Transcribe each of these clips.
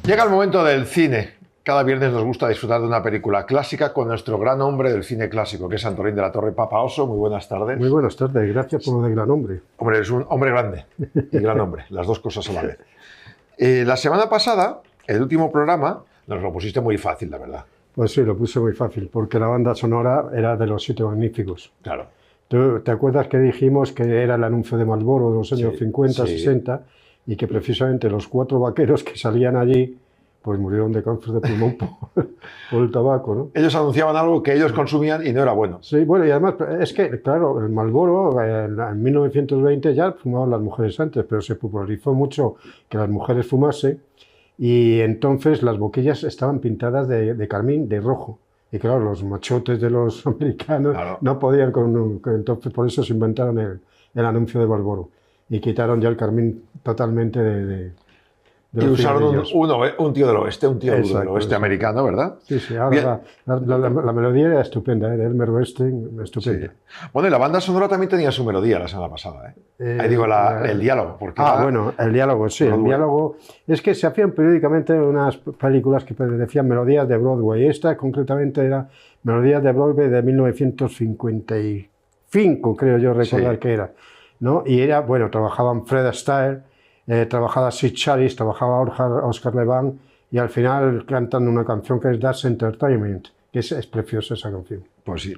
Llega el momento del cine. Cada viernes nos gusta disfrutar de una película clásica con nuestro gran hombre del cine clásico, que es Antolín de la Torre. Papa Oso, muy buenas tardes. Muy buenas tardes, gracias por lo de gran hombre. Hombre, es un hombre grande y gran hombre, las dos cosas a la vez. La semana pasada, el último programa, nos lo pusiste muy fácil, la verdad. Pues sí, lo puse muy fácil, porque la banda sonora era de Los Siete Magníficos. Claro. ¿Tú te acuerdas que dijimos que era el anuncio de Marlboro de los años 50, sí. 60, y que precisamente los 4 vaqueros que salían allí pues murieron de cáncer de pulmón por el tabaco, ¿no? Ellos anunciaban algo que ellos consumían y no era bueno. Sí, bueno, y además es que, claro, el Marlboro en 1920 ya fumaban las mujeres antes, pero se popularizó mucho que las mujeres fumasen y entonces las boquillas estaban pintadas de carmín, de rojo. Y claro, los machotes de los americanos no podían entonces por eso se inventaron el anuncio de Marlboro y quitaron ya el carmín totalmente de y usaron un tío del oeste, un tío del oeste americano, ¿verdad? Sí, sí, ahora la melodía era estupenda, de Elmer Bernstein, estupenda. Sí. Bueno, y la banda sonora también tenía su melodía la semana pasada, ¿eh? Ahí digo, el diálogo. Porque bueno, el diálogo, sí, el diálogo. Es que se hacían periódicamente unas películas que decían melodías de Broadway. Esta concretamente era melodías de Broadway de 1955, creo yo recordar que era, ¿no? Y era, bueno, trabajaban Fred Astaire, trabajaba Sid Charisse, trabajaba Oscar Levant y al final cantan una canción que es That's Entertainment, que es preciosa esa canción. Pues sí.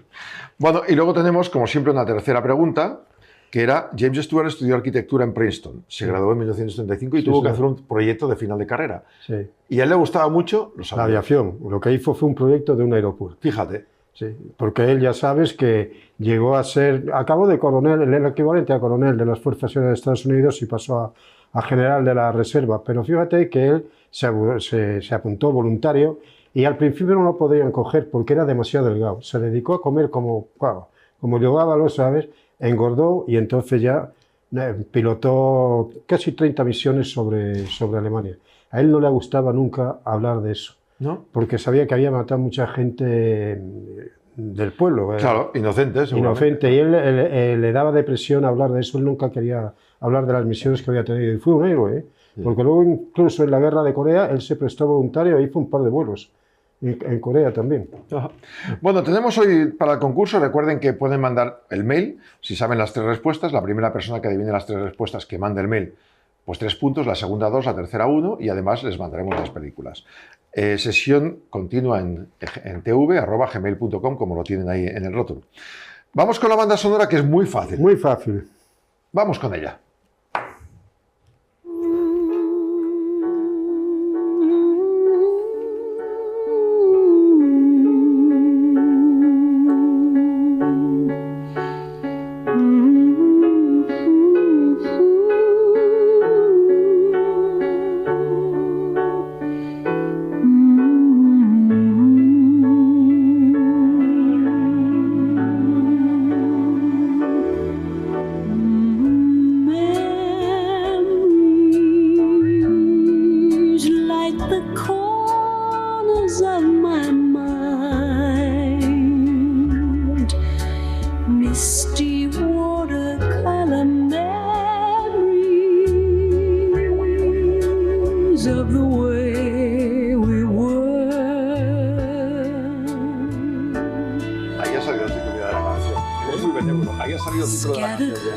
Bueno, y luego tenemos, como siempre, una tercera pregunta, que era, James Stewart estudió arquitectura en Princeton, se graduó en 1975 y tuvo que hacer un proyecto de final de carrera. Sí. Y a él le gustaba mucho la aviación. Lo que hizo fue un proyecto de un aeropuerto. Fíjate. Sí, porque él ya sabes que llegó a ser, acabó de coronel, el equivalente a coronel de las Fuerzas Aéreas de Estados Unidos y pasó a general de la reserva, pero fíjate que él se apuntó voluntario y al principio no lo podían coger porque era demasiado delgado. Se dedicó a comer como llevaba, lo sabes, engordó y entonces ya pilotó casi 30 misiones sobre Alemania. A él no le gustaba nunca hablar de eso, ¿no? Porque sabía que había matado mucha gente del pueblo. Claro, inocentes. Inocente, y él le daba depresión hablar de eso, él nunca quería hablar de las misiones que había tenido, y fue un héroe, porque luego incluso en la guerra de Corea él se prestó voluntario e hizo un par de vuelos, en Corea también. Bueno, tenemos hoy para el concurso, recuerden que pueden mandar el mail, si saben las 3 respuestas, la primera persona que adivine las 3 respuestas que mande el mail, pues 3 puntos, la segunda 2, la tercera 1 y además les mandaremos las películas. Sesión continua en tv@gmail.com, como lo tienen ahí en el rótulo. Vamos con la banda sonora, que es muy fácil. Muy fácil. Vamos con ella.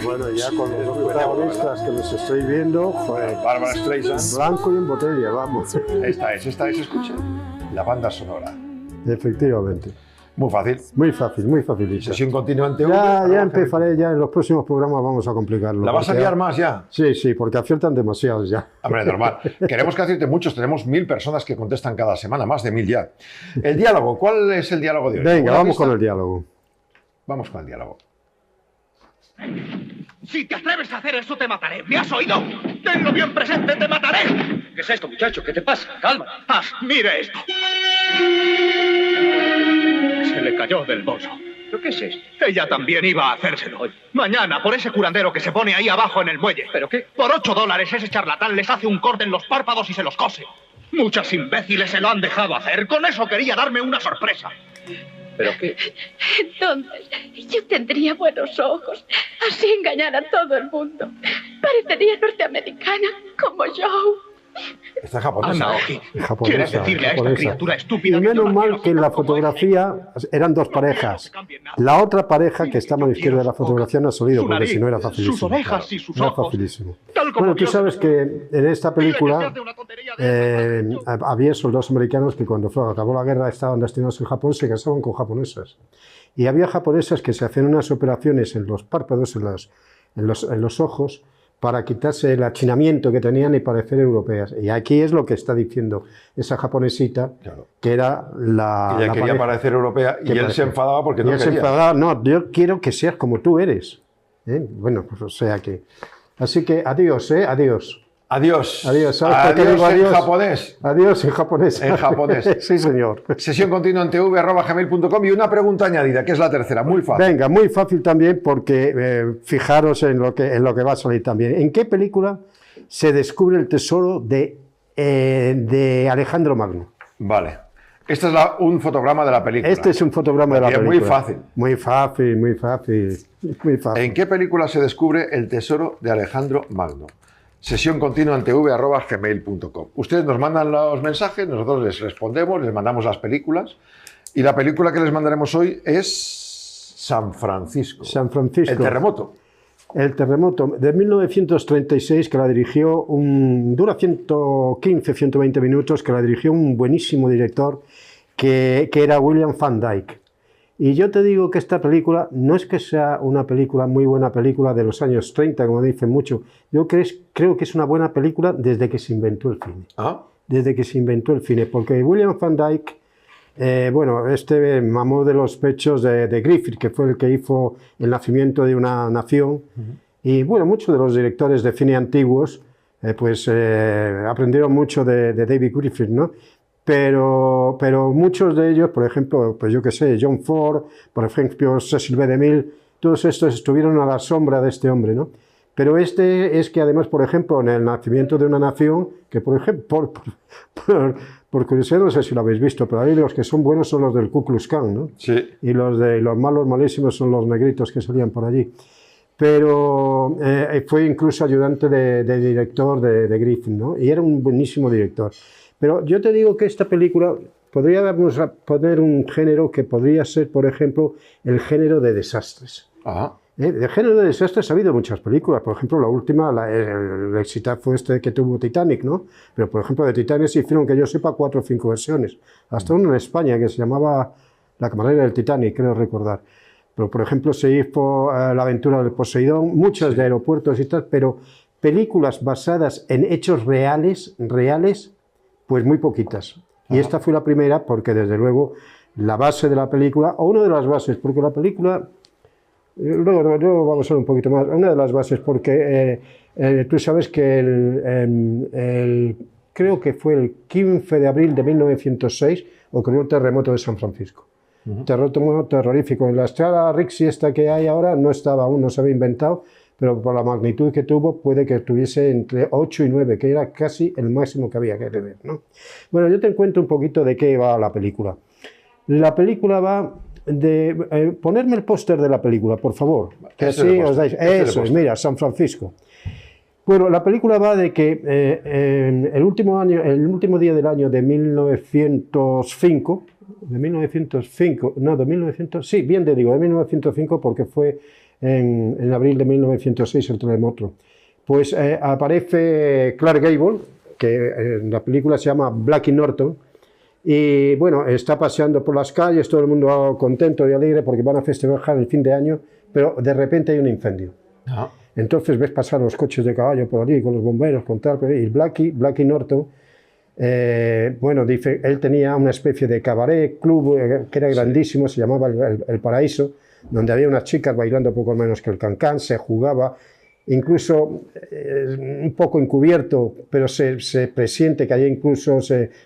Bueno, ya con los dos protagonistas que los estoy viendo, joder, Barbara Streisand, blanco y en botella, vamos. Esta es, escucha, la banda sonora. Efectivamente. Muy fácil. Muy fácil, muy fácil. Sesión continua en TV. Ya empezaré, ya en los próximos programas vamos a complicarlo. ¿La vas a liar más ya? Sí, sí, porque aciertan demasiados ya. Hombre, normal. Queremos que acierte muchos, tenemos 1000 personas que contestan cada semana, más de 1000 ya. El diálogo, ¿cuál es el diálogo de hoy? Venga, vamos con el diálogo. Vamos con el diálogo. Si te atreves a hacer eso, te mataré. ¿Me has oído? Tenlo bien presente, te mataré. ¿Qué es esto, muchacho? ¿Qué te pasa? Calma. Mire esto. Se le cayó del bolso. ¿Pero qué es esto? Ella también iba a hacérselo. Mañana, por ese curandero que se pone ahí abajo en el muelle. ¿Pero qué? Por $8 ese charlatán les hace un corte en los párpados y se los cose. Muchas imbéciles se lo han dejado hacer. Con eso quería darme una sorpresa. ¿Pero qué? Entonces, yo tendría buenos ojos. Así engañar a todo el mundo. Parecería norteamericana, como Joe. Está japonesa. Naoki, Japonesa, ¿quieres decirle a esta japonesa. criatura estúpida Y que yo menos la mal quiero que en la tanto como fotografía eran dos parejas. La otra pareja que está a mano izquierda de la fotografía no ha salido, Su porque nariz, si no era sus facilísimo. orejas y sus Era ojos. facilísimo. Tal como Bueno, tú Dios sabes me que en esta película Dile que se hace una tontería de había soldados americanos que cuando acabó la guerra estaban destinados en Japón, se casaban con japonesas. Y había japonesas que se hacían unas operaciones en los párpados, en los ojos, para quitarse el achinamiento que tenían y parecer europeas. Y aquí es lo que está diciendo esa japonesita, Claro. que era la... Ella la quería pareja. parecer europea y Que él se parecía. enfadaba porque Y no él se quería. enfadaba, no, yo quiero que seas como tú eres. Bueno, pues o sea que... Así que adiós, adiós. Adiós. Adiós. ¿Sabes por qué Adiós digo en adiós? japonés. Adiós en japonés. En japonés. Sí, señor. Sesión continua en tv@gmail.com y una pregunta añadida, que es la tercera, muy fácil. Venga, muy fácil también porque fijaros en lo que va a salir también. ¿En qué película se descubre el tesoro de Alejandro Magno? Vale. Este es un fotograma de la película. Este es un fotograma de la Bien, película. muy fácil. Muy fácil, muy fácil. Muy fácil. ¿En qué película se descubre el tesoro de Alejandro Magno? Sesión continua en tv@gmail.com. Ustedes nos mandan los mensajes, nosotros les respondemos, les mandamos las películas. Y la película que les mandaremos hoy es San Francisco. San Francisco. El terremoto. El terremoto de 1936, que la dirigió dura 115, 120 minutos, que la dirigió un buenísimo director que era William Van Dyke. Y yo te digo que esta película no es que sea una película, muy buena película de los años 30, como dicen mucho. Yo creo que es una buena película desde que se inventó el cine. ¿Ah? Desde que se inventó el cine, porque William Van Dyke, mamó de los pechos de Griffith, que fue el que hizo El nacimiento de una nación. Y bueno, muchos de los directores de cine antiguos aprendieron mucho de David Griffith, ¿no? Pero muchos de ellos, por ejemplo, pues yo qué sé, John Ford, por ejemplo, Cecil B. DeMille, todos estos estuvieron a la sombra de este hombre, ¿no? Pero este es que además, por ejemplo, en El nacimiento de una nación, que por ejemplo, por curiosidad, no sé si lo habéis visto, pero ahí los que son buenos son los del Ku Klux Klan, ¿no? Sí. Y los malos, malísimos son los negritos que salían por allí. Pero fue incluso ayudante de director de Griffith, ¿no? Y era un buenísimo director. Pero yo te digo que esta película podríamos poner un género que podría ser, por ejemplo, el género de desastres. Ajá. De género de desastres ha habido muchas películas. Por ejemplo, la última, el exitazo fue este que tuvo Titanic, ¿no? Pero, por ejemplo, de Titanic se hicieron, que yo sepa, 4 o 5 versiones. Hasta una en España que se llamaba La camarera del Titanic, creo recordar. Pero, por ejemplo, se hizo La aventura del Poseidón, muchas de aeropuertos y tal, pero películas basadas en hechos reales, pues muy poquitas. Y esta fue la primera porque, desde luego, la base de la película, o una de las bases, porque la película, luego vamos a ver un poquito más, una de las bases, porque tú sabes que creo que fue el 15 de abril de 1906 ocurrió el terremoto de San Francisco. Terremoto terrorífico. En la escala Richter esta que hay ahora no estaba aún, no se había inventado, pero por la magnitud que tuvo puede que estuviese entre 8 y 9, que era casi el máximo que había que tener, ¿no? Bueno, yo te cuento un poquito de qué va la película. La película va de... ponerme el póster de la película, por favor, que así os dais... Eso es, mira, San Francisco. Bueno, la película va de que en el último día del año de 1905, de 1905 porque fue en abril de 1906 el terremoto, pues aparece Clark Gable, que en la película se llama Blackie Norton, y bueno, está paseando por las calles, todo el mundo contento y alegre porque van a festejar el fin de año, pero de repente hay un incendio. Ajá. Entonces ves pasar los coches de caballo por allí, con los bomberos, con tal, y Blackie Norton, dice, él tenía una especie de cabaret, club, que era grandísimo, se llamaba el Paraíso, donde había unas chicas bailando poco menos que el cancán, se jugaba, incluso un poco encubierto, pero se presiente que había incluso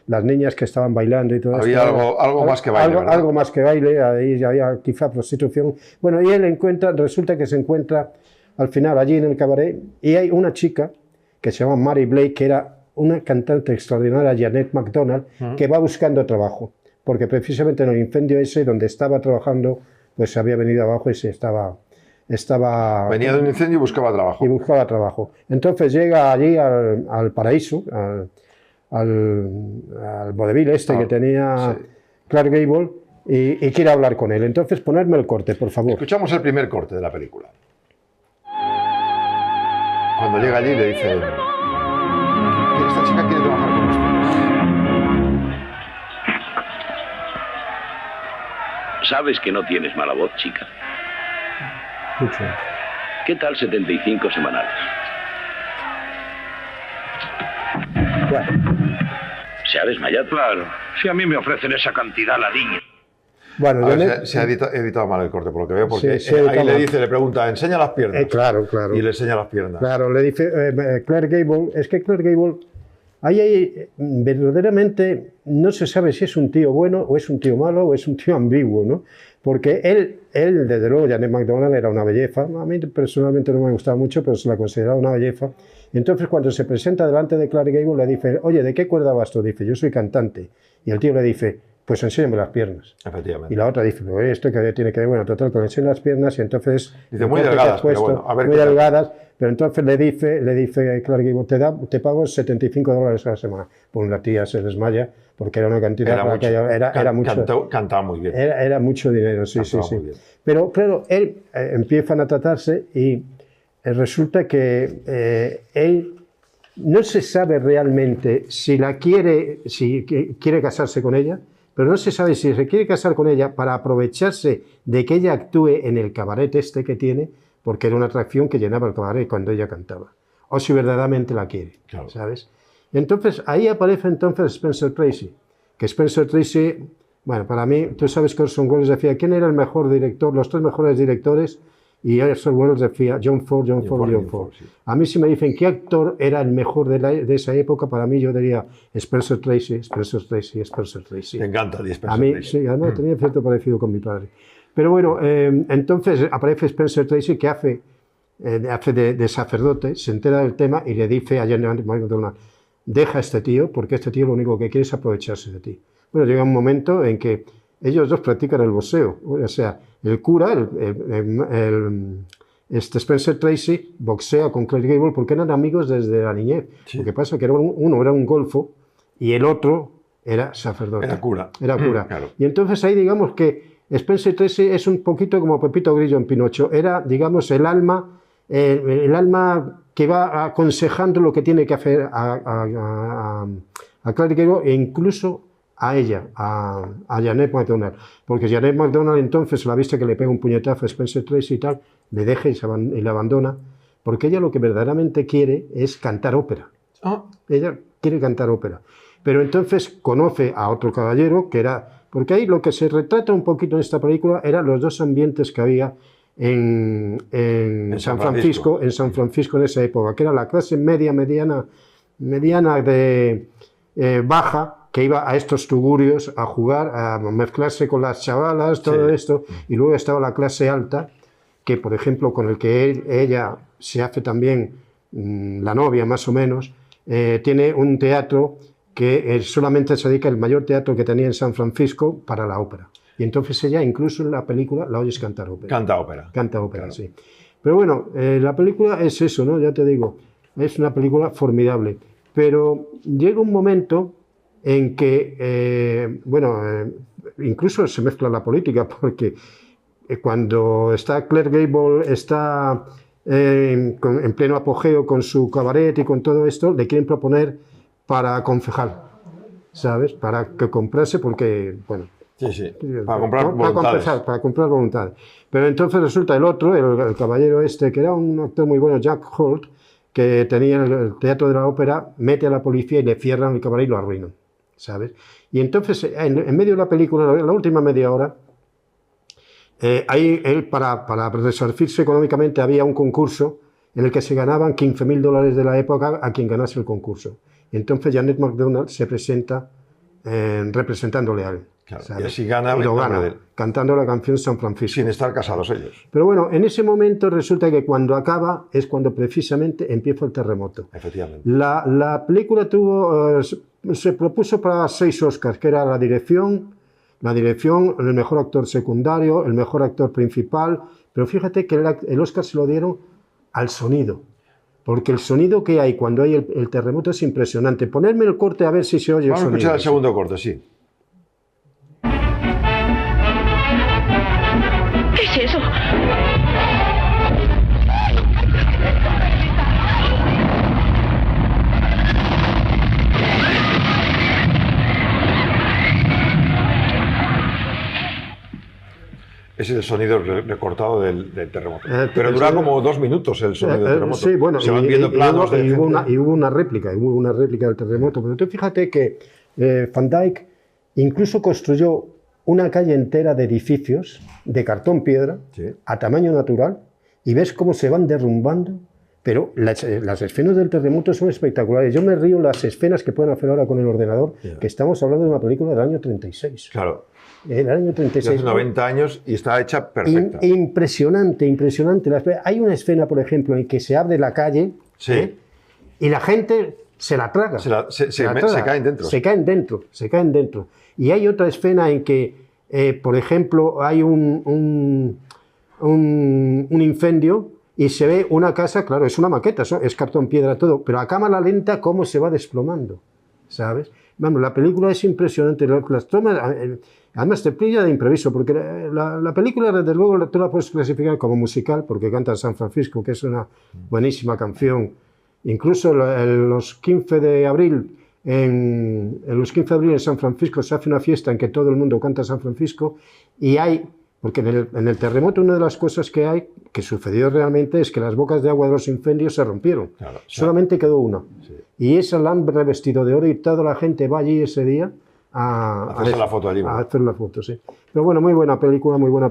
las niñas que estaban bailando y todo eso. Había algo más que baile, ¿verdad? Algo más que baile, ahí había quizá prostitución. Bueno, y él resulta que se encuentra al final allí en el cabaret, y hay una chica que se llama Mary Blake, que era una cantante extraordinaria, Janet MacDonald, que va buscando trabajo, porque precisamente en el incendio ese donde estaba trabajando, pues se había venido abajo y se estaba estaba... Venía de un incendio y buscaba trabajo. Y buscaba trabajo. Entonces llega allí al paraíso, al vodevil que tenía sí. Clark Gable, y quiere hablar con él. Entonces, ponerme el corte, por favor. Escuchamos el primer corte de la película. Cuando llega allí le dice: esta chica quiere trabajar con ustedes. Sabes que no tienes mala voz, chica. Mucho. ¿Qué tal 75 semanales? Bueno, ¿Se ha desmayado? Claro, si a mí me ofrecen esa cantidad, la niña. bueno A ver, Janet- se ha editado mal el corte, por lo que veo, porque Sí, se ha editado ahí le mal. dice, le pregunta, enseña las piernas. claro, claro. Y le enseña las piernas. Claro, le dice Clark Gable, es que Clark Gable, ahí verdaderamente no se sabe si es un tío bueno o es un tío malo o es un tío ambiguo, ¿no? Porque él desde luego, Janet McDonald era una belleza, a mí personalmente no me gustaba mucho, pero se la consideraba una belleza. Y entonces cuando se presenta delante de Clark Gable le dice, oye, ¿de qué cuerda vas tú? Dice, yo soy cantante. Y el tío le dice, pues enséñame las piernas. Efectivamente. Y la otra dice, oye, esto que tiene que ver, bueno, total, que le enseña las piernas y entonces... Dice, el muy corte que delgadas, has puesto, pero bueno, a ver muy qué tal. delgadas, pero entonces le dice Clark Gable, te pago $75 a la semana. Pues la tía se desmaya, porque era una cantidad Era para mucho. era mucho. Cantaba muy bien. Era mucho dinero, sí, sí, Cantaba sí. muy bien. Pero claro, empiezan a tratarse y resulta que él no se sabe realmente si quiere casarse con ella, pero no se sabe si se quiere casar con ella para aprovecharse de que ella actúe en el cabaret que tiene, porque era una atracción que llenaba el cabaret cuando ella cantaba, o si verdaderamente la quiere, Claro. ¿sabes? Entonces, ahí aparece entonces Spencer Tracy, que Spencer Tracy, bueno, para mí, tú sabes que Orson Welles decía, ¿quién era el mejor director? Los tres mejores directores, y Orson Welles decía, John Ford. Sí. A mí si me dicen qué actor era el mejor de esa época, para mí yo diría Spencer Tracy. Me encanta The Spencer A mí, Tracy. sí, además tenía cierto parecido con mi padre. Pero bueno, entonces aparece Spencer Tracy que hace de sacerdote, se entera del tema y le dice a Janet McDonald, deja a este tío, porque este tío lo único que quiere es aprovecharse de ti. Bueno, llega un momento en que ellos dos practican el boxeo, o sea, el cura, Spencer Tracy, boxea con Clark Gable porque eran amigos desde la niñez. Sí. Lo que pasa es que uno era un golfo y el otro era sacerdote. Era cura. Era cura. Claro. Y entonces ahí digamos que Spencer Tracy es un poquito como Pepito Grillo en Pinocho. Era, digamos, el alma que va aconsejando lo que tiene que hacer a Clark Gable e incluso a ella, a Janet McDonald. Porque Janet McDonald entonces la viste que le pega un puñetazo a Spencer Tracy y tal, le deja y la abandona, porque ella lo que verdaderamente quiere es cantar ópera. Ah, Ella quiere cantar ópera. Pero entonces conoce a otro caballero que era... Porque ahí lo que se retrata un poquito en esta película eran los dos ambientes que había en San Francisco en esa época, que era la clase mediana de baja, que iba a estos tugurios a jugar, a mezclarse con las chavalas, todo Sí. esto, y luego estaba la clase alta, que por ejemplo con el que ella se hace también la novia más o menos, tiene un teatro que solamente se dedica, el mayor teatro que tenía en San Francisco, para la ópera. Y entonces ella, incluso en la película, la oyes cantar ópera. canta ópera. Canta ópera, Claro. sí. Pero bueno, la película es eso, ¿no? Ya te digo, es una película formidable. Pero llega un momento en que, incluso se mezcla la política, porque cuando está Clark Gable, está en pleno apogeo con su cabaret y con todo esto, le quieren proponer para concejal, ¿sabes? Para que comprase, porque, bueno, Sí. Para comprar para voluntades. para comprar voluntades. Pero entonces resulta el otro, el caballero que era un actor muy bueno, Jack Holt, que tenía el teatro de la ópera, mete a la policía y le cierran el cabaret y lo arruinan, ¿sabes? Y entonces, en medio de la película, la última media hora, ahí él, para resarcirse económicamente, había un concurso en el que se ganaban $15.000 de la época a quien ganase el concurso. Y entonces Janet McDonald se presenta representándole a él. Claro, ¿sabes? y así gana y lo el nombre gana, de él. cantando la canción San Francisco. Sin estar casados ellos. Pero bueno, en ese momento resulta que cuando acaba es cuando precisamente empieza el terremoto. Efectivamente. La película se propuso para 6 Oscars, que era la dirección, el mejor actor secundario, el mejor actor principal, pero fíjate que el Oscar se lo dieron al sonido, porque el sonido que hay cuando hay el terremoto es impresionante. Ponerme el corte a ver si se oye. Vamos el sonido. a escuchar el segundo corte, sí. ¿Qué es eso? Ese es el sonido recortado del terremoto. Pero dura como 2 minutos el sonido del terremoto. Sí, bueno, se van viendo planos de gente. hubo una réplica del terremoto. Pero tú fíjate que Van Dyck incluso construyó una calle entera de edificios de cartón piedra, Sí. a tamaño natural, y ves cómo se van derrumbando. Pero las escenas del terremoto son espectaculares. Yo me río las escenas que pueden hacer ahora con el ordenador, que estamos hablando de una película del año 36. Claro. El año 36. Hace 90 años y está hecha perfecta. Impresionante, impresionante. Hay una escena, por ejemplo, en que se abre la calle, Sí. y la gente se la traga. Se caen dentro. Se caen dentro. Y hay otra escena en que, por ejemplo, hay un incendio y se ve una casa, claro, es una maqueta, es cartón piedra todo, pero a cámara lenta cómo se va desplomando, ¿sabes? Vamos, la película es impresionante, las tomas, además te pilla de impreviso, porque la película, desde luego, tú la puedes clasificar como musical, porque canta San Francisco, que es una buenísima canción. Incluso los 15 de abril, en San Francisco se hace una fiesta en que todo el mundo canta San Francisco, y hay, porque en el terremoto una de las cosas que sucedió realmente es que las bocas de agua de los incendios se rompieron. Claro, solamente quedó una. Sí. Y esa la han revestido de oro y toda la gente va allí ese día a hacer la foto, sí. Pero bueno, muy buena película. Bueno,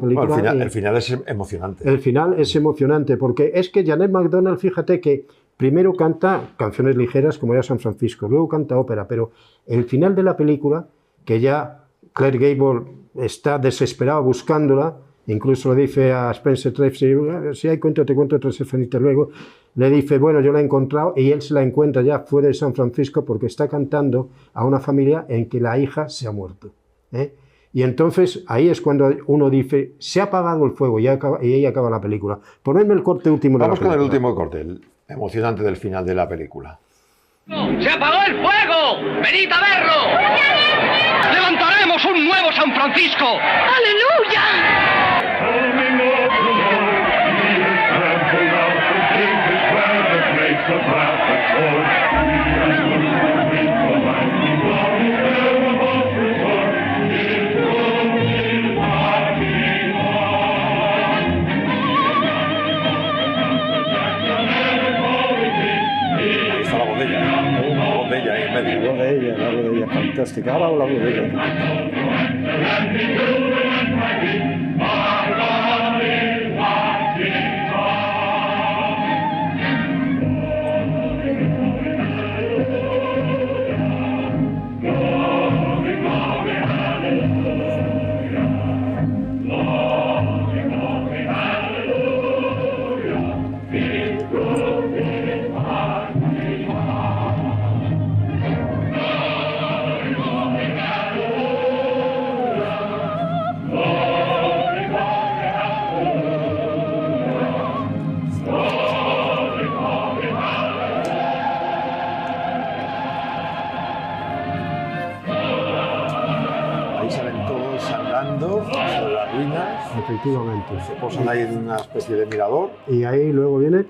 el final es emocionante. El final es emocionante, porque es que Janet MacDonald, fíjate que primero canta canciones ligeras como era San Francisco, luego canta ópera, pero el final de la película, que ya Claire Gable está desesperado buscándola, incluso le dice a Spencer Tracy, si hay cuento, te cuento otras escenitas luego, le dice, bueno, yo la he encontrado, y él se la encuentra ya fuera de San Francisco porque está cantando a una familia en que la hija se ha muerto. Y entonces ahí es cuando uno dice, se ha apagado el fuego, y ahí acaba la película. Ponedme el corte último de la película. Vamos con el último corte, el emocionante del final de la película. ¡Se apagó el fuego! ¡Venid a verlo! ¡Levantaremos un nuevo San Francisco! ¡Aleluya! Ahí está la botella ahí en medio. La botella, fantástica. Ahora la botella. Efectivamente. Se posan ahí en una especie de mirador. Y ahí luego viene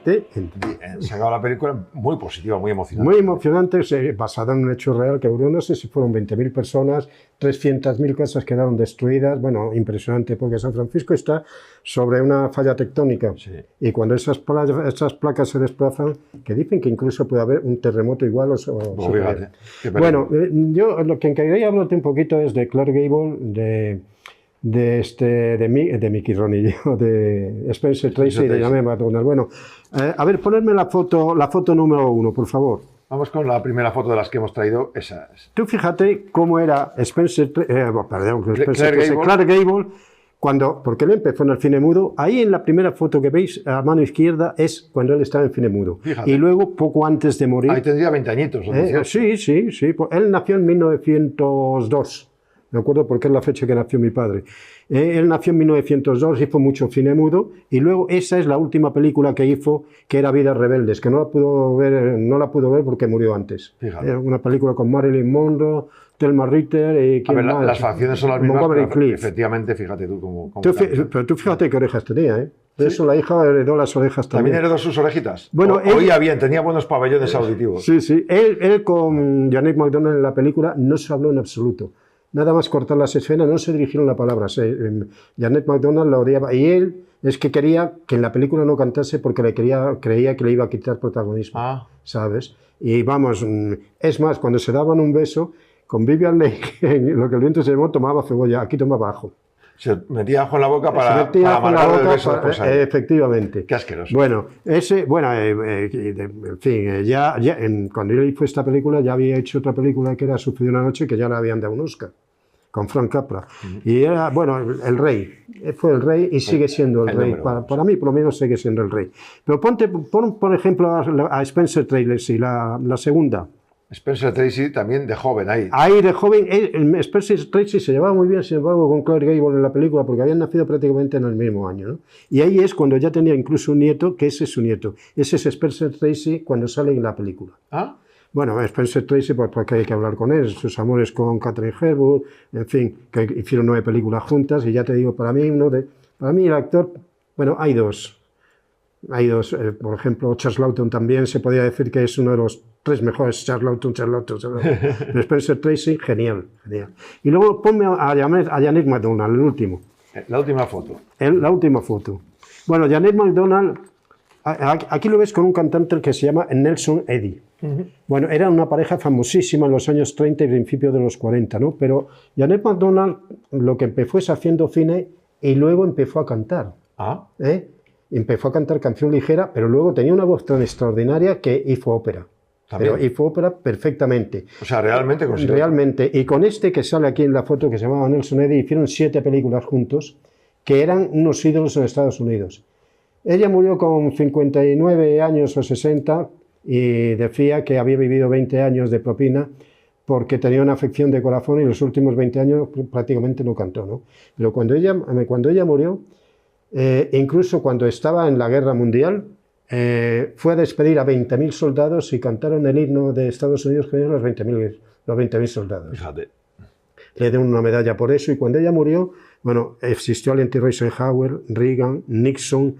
Se acaba la película muy positiva, muy emocionante. Muy emocionante, basada en un hecho real que no sé si fueron 20.000 personas, 300.000 casas quedaron destruidas. Bueno, impresionante, porque San Francisco está sobre una falla tectónica. Sí. Y cuando esas placas se desplazan, que dicen que incluso puede haber un terremoto igual o superior. Bueno, yo lo que quería hablarte un poquito es de Clark Gable, de Mickey Rooney, de Spencer Tracy y de Janet MacDonald. Bueno, a ver, ponerme la foto número 1, por favor. Vamos con la primera foto de las que hemos traído. Esa es. Tú fíjate cómo era Clark Gable, porque él empezó en el cine mudo. Ahí en la primera foto que veis, a mano izquierda, es cuando él estaba en cine mudo. Fíjate. Y luego, poco antes de morir... Ahí tendría 20 añitos. Sí. Él nació en 1902. me acuerdo porque es la fecha que nació mi padre. Él nació en 1902, hizo mucho cine mudo, y luego esa es la última película que hizo, que era Vidas Rebeldes, que no la pudo ver porque murió antes. Fíjate. Era una película con Marilyn Monroe, Thelma Ritter y A ver, ¿quién más? las facciones son las mismas, Montgomery pero Clift. efectivamente, fíjate tú cómo Pero tú fíjate qué orejas tenía, ¿eh? De eso la hija heredó las orejas ¿También también. heredó sus orejitas? Bueno, él- Oía bien, tenía buenos pabellones auditivos. Sí, sí. Él con Janet MacDonald en la película no se habló en absoluto. Nada más cortar las escenas, no se dirigieron la palabra. Janet MacDonald la odiaba. Y él es que quería que en la película no cantase porque creía que le iba a quitar protagonismo. Ah. ¿Sabes? Y vamos, es más, cuando se daban un beso, con Vivian Leigh, lo que el viento se llamó, tomaba cebolla, aquí tomaba ajo. Se metía ajo en la boca Se para metía ajo en la amargar el boca beso para- después a ella. efectivamente. Qué asqueroso. Bueno, en fin, cuando él hizo esta película ya había hecho otra película que era Sucedió una noche, que ya le habían dado un Oscar, con Frank Capra. Y era, bueno, el rey, fue el rey y sigue siendo el el rey. número uno. Para mí, por lo menos, sigue siendo el rey. Pero pon por ejemplo, a Spencer Tracy, la segunda. Spencer Tracy también de joven ahí. Ahí de joven, Spencer Tracy se llevaba muy bien, sin embargo, con Clark Gable en la película, porque habían nacido prácticamente en el mismo año, ¿no? Y ahí es cuando ya tenía incluso un nieto, que ese es su nieto. Ese es Spencer Tracy cuando sale en la película. ¿Ah? Bueno, Spencer Tracy, pues porque hay que hablar con él, sus amores con Katharine Hepburn, en fin, que hicieron 9 películas juntas, y ya te digo, para mí el actor, bueno, hay dos, por ejemplo, Charles Lawton también se podría decir que es uno de los 3 mejores, Charles Lawton. Pero Spencer Tracy, genial. Y luego ponme a Janet MacDonald, el último. La última foto. La última foto. Bueno, Janet MacDonald, aquí lo ves con un cantante que se llama Nelson Eddy. Bueno, era una pareja famosísima en los años 30 y principios de los 40, ¿no? Pero Janet MacDonald lo que empezó es haciendo cine y luego empezó a cantar. Ah. Empezó a cantar canción ligera, pero luego tenía una voz tan extraordinaria que hizo ópera. También. Pero hizo ópera perfectamente. O sea, realmente consiguió. Realmente. Y con este que sale aquí en la foto, que se llamaba Nelson Eddy, hicieron 7 películas juntos, que eran unos ídolos en Estados Unidos. Ella murió con 59 años o 60 y decía que había vivido 20 años de propina porque tenía una afección de corazón y los últimos 20 años prácticamente no cantó, ¿no? Pero cuando ella murió, incluso cuando estaba en la Guerra Mundial, fue a despedir a 20.000 soldados y cantaron el himno de Estados Unidos que eran los 20.000 soldados. Fíjate. Le dieron una medalla por eso y cuando ella murió, bueno, existió Valentín Eisenhower, Reagan, Nixon,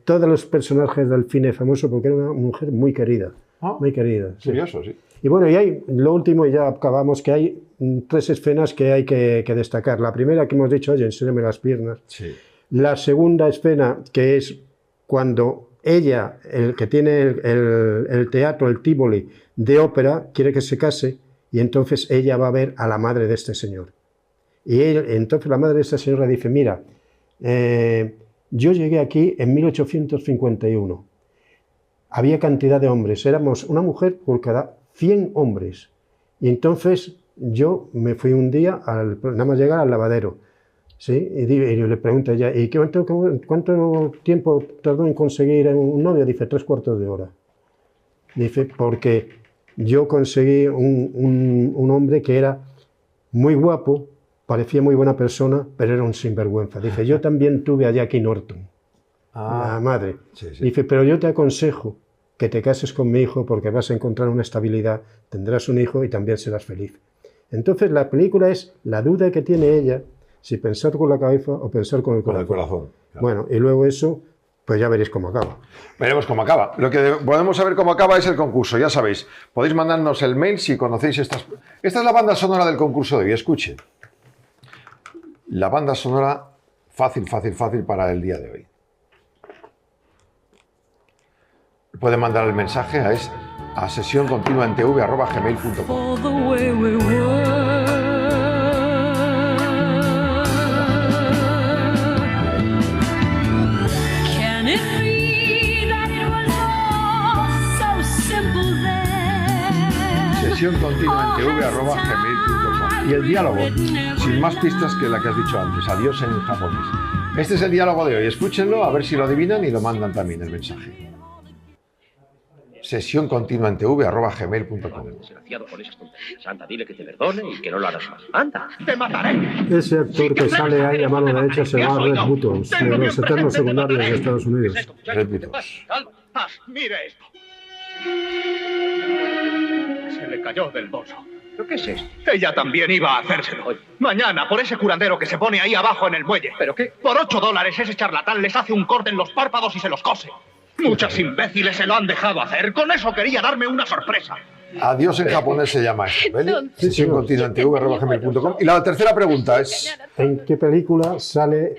todos los personajes del cine famoso porque era una mujer muy querida. Ah, muy querida. Sí. Curioso, sí. Y bueno, y hay lo último, y ya acabamos, que hay 3 escenas que hay que destacar. La primera que hemos dicho, oye, enséñame las piernas. Sí. La segunda escena, que es cuando ella, el que tiene el teatro, el Tivoli de ópera, quiere que se case, y entonces ella va a ver a la madre de este señor. Y entonces la madre de este señor le dice, mira, yo llegué aquí en 1851. Había cantidad de hombres, éramos una mujer por cada 100 hombres. Y entonces yo me fui un día, nada más llegar al lavadero, ¿sí? Y le pregunto a ella, ¿y cuánto tiempo tardó en conseguir un novio? Dice, 3/4 de hora. Dice, porque yo conseguí un hombre que era muy guapo, parecía muy buena persona, pero era un sinvergüenza. Dice, yo también tuve a Jackie Norton, la madre. Sí, sí. Dice, pero yo te aconsejo que te cases con mi hijo porque vas a encontrar una estabilidad, tendrás un hijo y también serás feliz. Entonces la película es la duda que tiene ella, si pensar con la cabeza o pensar con el Con corazón. el corazón. Claro. Bueno, y luego eso, pues ya veréis cómo acaba. Veremos cómo acaba. Lo que podemos saber cómo acaba es el concurso, ya sabéis. Podéis mandarnos el mail si conocéis estas. Esta es la banda sonora del concurso de hoy, escuchen. La banda sonora fácil para el día de hoy. Pueden mandar el mensaje a sesioncontinuantv@gmail.com. For the way we were. Can it be that it was all so simple then? Sesioncontinuantv@gmail.com. Y el diálogo, sin más pistas que la que has dicho antes. Adiós en japonés. Este es el diálogo de hoy. Escúchenlo, a ver si lo adivinan y lo mandan también el mensaje. sesioncontinuantv@gmail.com. Desgraciado con esas tonterías. Anda, dile que te perdone y que no lo harás más. Anda. ¡Te mataré! Ese actor que sale ahí a mano derecha se llama Red Buttons, de los eternos secundarios de Estados ¿Qué es Unidos. esto, muchacho? ¿Qué te Repito. pasa? Calma. Mire esto. Se le cayó del bolso. ¿Pero qué es esto? Ella también iba a hacérselo. Mañana, por ese curandero que se pone ahí abajo en el muelle. ¿Pero qué? Por $8 ese charlatán les hace un corte en los párpados y se los cose. Muchas imbéciles se lo han dejado hacer. Con eso quería darme una sorpresa. Adiós en japonés se llama esto, ¿vale? Entonces, sesioncontinuantv@gmail.com. Y la tercera pregunta es: ¿En qué película sale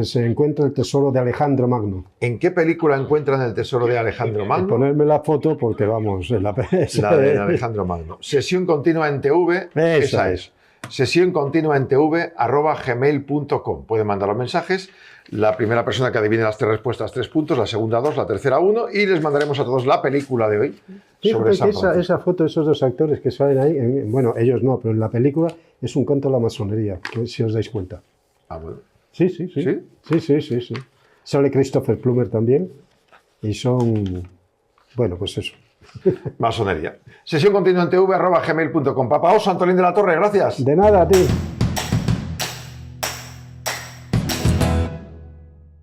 se encuentra el tesoro de Alejandro Magno? ¿en qué película encuentran el tesoro de Alejandro Magno? Ponerme la foto porque vamos, en la La de Alejandro Magno. Sesión continua en TV, esa es. Sesión continua en TV @gmail.com. Pueden mandar los mensajes. La primera persona que adivine las 3 respuestas, 3 puntos. La segunda, 2. La tercera, 1. Y les mandaremos a todos la película de hoy sobre Fíjate San que Francisco. esa foto de esos dos actores que salen ahí, bueno, ellos no, pero en la película es un canto a la masonería, que si os dais cuenta. Ah, bueno. Sí, sí, sí. ¿Sí? Sí, sí, sí, sí. Sale Christopher Plummer también y son, bueno, pues eso. Masonería. Sesión continua en TV @gmail.com. Papá Oso, Antolín de la Torre, gracias. De nada, a ti.